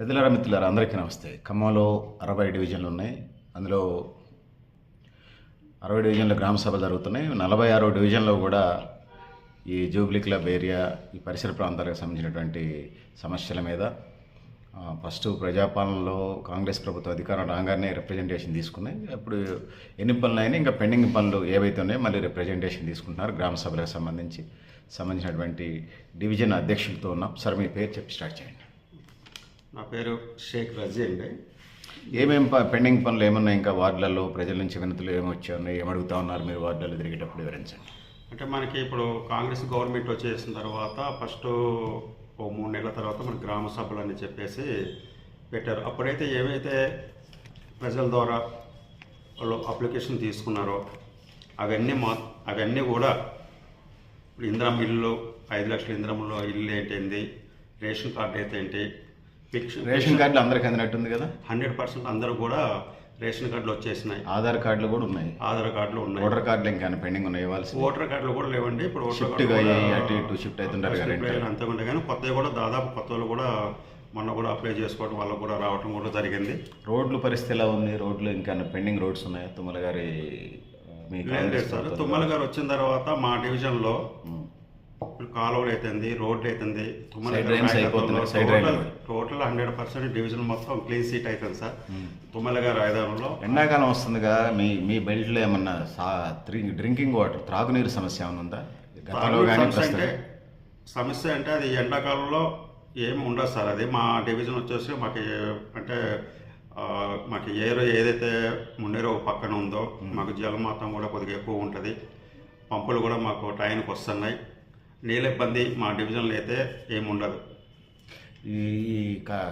పెద్దలారా మిత్రులారా అందరికీ నమస్తే. ఖమ్మంలో 60 డివిజన్లు ఉన్నాయి. అందులో 60 డివిజన్ల గ్రామ సభలు జరుగుతున్నాయి. 46వ డివిజన్లో కూడా ఈ జూబ్లీ క్లబ్ ఏరియా, ఈ పరిసర ప్రాంతాలకు సంబంధించినటువంటి సమస్యల మీద ఫస్ట్ ప్రజాపాలనలో కాంగ్రెస్ ప్రభుత్వ అధికారం రాగానే రిప్రజెంటేషన్ తీసుకున్నాయి. ఇప్పుడు ఎన్ని పనులు అయినా ఇంకా పెండింగ్ పనులు ఏవైతే ఉన్నాయో మళ్ళీ రిప్రజెంటేషన్ తీసుకుంటున్నారు. గ్రామ సభలకు సంబంధించినటువంటి డివిజన్ అధ్యక్షులతో ఉన్నాం. సార్, మీ పేరు చెప్పి స్టార్ట్ చేయండి. నా పేరు షేక్ రజీ అండి. ఏమేమి పెండింగ్ పనులు ఏమన్నా ఇంకా వార్డులలో ప్రజల నుంచి వినతులు ఏమొచ్చా ఉన్నాయి, ఏమడుగుతా ఉన్నారు మీరు వార్డులలో తిరిగేటప్పుడు వివరించండి. అంటే మనకి ఇప్పుడు కాంగ్రెస్ గవర్నమెంట్ వచ్చేసిన తర్వాత ఫస్ట్ 3 నెలల తర్వాత మనకి గ్రామ సభలు అని చెప్పేసి పెట్టారు. అప్పుడైతే ఏవైతే ప్రజల ద్వారా వాళ్ళు అప్లికేషన్ తీసుకున్నారో అవన్నీ కూడా ఇప్పుడు ఇందిరమ్మ ఇల్లు 5 లక్షల ఇందిరమ్మలో ఇల్లు ఏంటి, రేషన్ కార్డు అయితే ఏంటి, రేషన్ కార్డులు అందరికి అందినట్టుంది కదా. 100% అందరూ కూడా రేషన్ కార్డులు వచ్చేసినాయి. ఆధార్ కార్డులు కూడా ఉన్నాయి. ఆధార్ కార్డులు ఉన్నాయి. ఓటర్ కార్డులు ఇంకా పెండింగ్ ఉన్నాయి. ఓటర్ కార్డులు కూడా లేవండి. ఇప్పుడు షిఫ్ట్ అటు ఇటు షిఫ్ట్ అవుతుంటారు అంతకుండా కానీ కొత్తవి కూడా దాదాపు కొత్త వాళ్ళు కూడా మొన్న కూడా అప్లై చేసుకోవడం వాళ్ళకు కూడా రావడం కూడా జరిగింది. రోడ్ల పరిస్థితి ఎలా ఉంది? రోడ్లు ఇంకా పెండింగ్ రోడ్స్ ఉన్నాయా? తుమ్మల గారి సార్, తుమ్మల గారు వచ్చిన తర్వాత మా డివిజన్లో కాలువలు అవుతుంది, రోడ్లు అవుతుంది, టోటల్ 100% డివిజన్ మొత్తం క్లీన్ సీట్ అవుతుంది సార్. తుమ్మల గారు ఐదారంలో ఎండాకాలం వస్తుందిగా, మీ బెల్ట్లో ఏమన్నా డ్రింకింగ్ వాటర్, త్రాగునీరు సమస్య ఏమైనా ఉందా? సమస్య అంటే అది ఎండాకాలంలో ఏమి ఉండదు సార్. అది మా డివిజన్ వచ్చేసి మాకు ఏదైతే మున్నేరు పక్కన ఉందో మాకు జలం మొత్తం కూడా కొద్దిగా ఎక్కువ ఉంటుంది. పంపులు కూడా మాకు టైంకి వస్తున్నాయి. నీళ్ళ ఇబ్బంది మా డివిజన్లో అయితే ఏముండదు. ఈ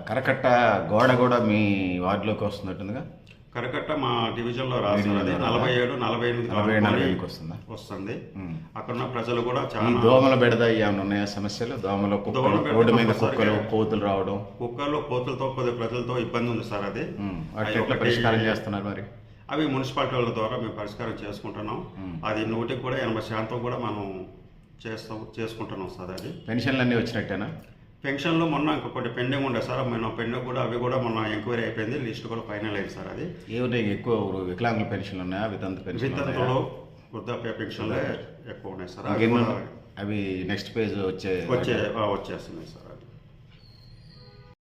కరకట్ట గోడ కూడా మీ వార్డులోకి వస్తున్నట్టుందిగా. కరకట్ట మా డివిజన్లో రాస్తున్నది 47-48 వస్తుంది. అక్కడ ఉన్న ప్రజలు కూడా చాలా దోమల బెడద ఏమైనా ఉన్నాయా సమస్యలు? దోమలు, రోడ్డు మీద కుక్కలు, కోతులు రావడం, కోతులతో కొద్దిగా ప్రజలతో ఇబ్బంది ఉంది సార్. అది పరిష్కారం చేస్తున్నారు మరి. అవి మున్సిపాలిటీ వాళ్ళ ద్వారా మేము పరిష్కారం చేసుకుంటున్నాం. అది 100% కూడా 80% కూడా మనం చేసుకుంటున్నాం సార్. అది పెన్షన్లు అన్నీ వచ్చినట్టేనా? పెన్షన్లు మొన్న ఇంకొకటి పెండింగ్ ఉండే సార్. పెండింగ్ కూడా అవి కూడా మొన్న ఎంక్వైరీ అయిపోయింది. లిస్ట్ కూడా ఫైనల్ అయింది సార్. అది ఎక్కువ వికలాంగుల పెన్షన్లు ఉన్నాయా? వితంతులు, వృద్ధాప్య పెన్షన్లే ఎక్కువ ఉన్నాయి సార్. అవి నెక్స్ట్ పేజ్ వచ్చేస్తున్నాయి సార్.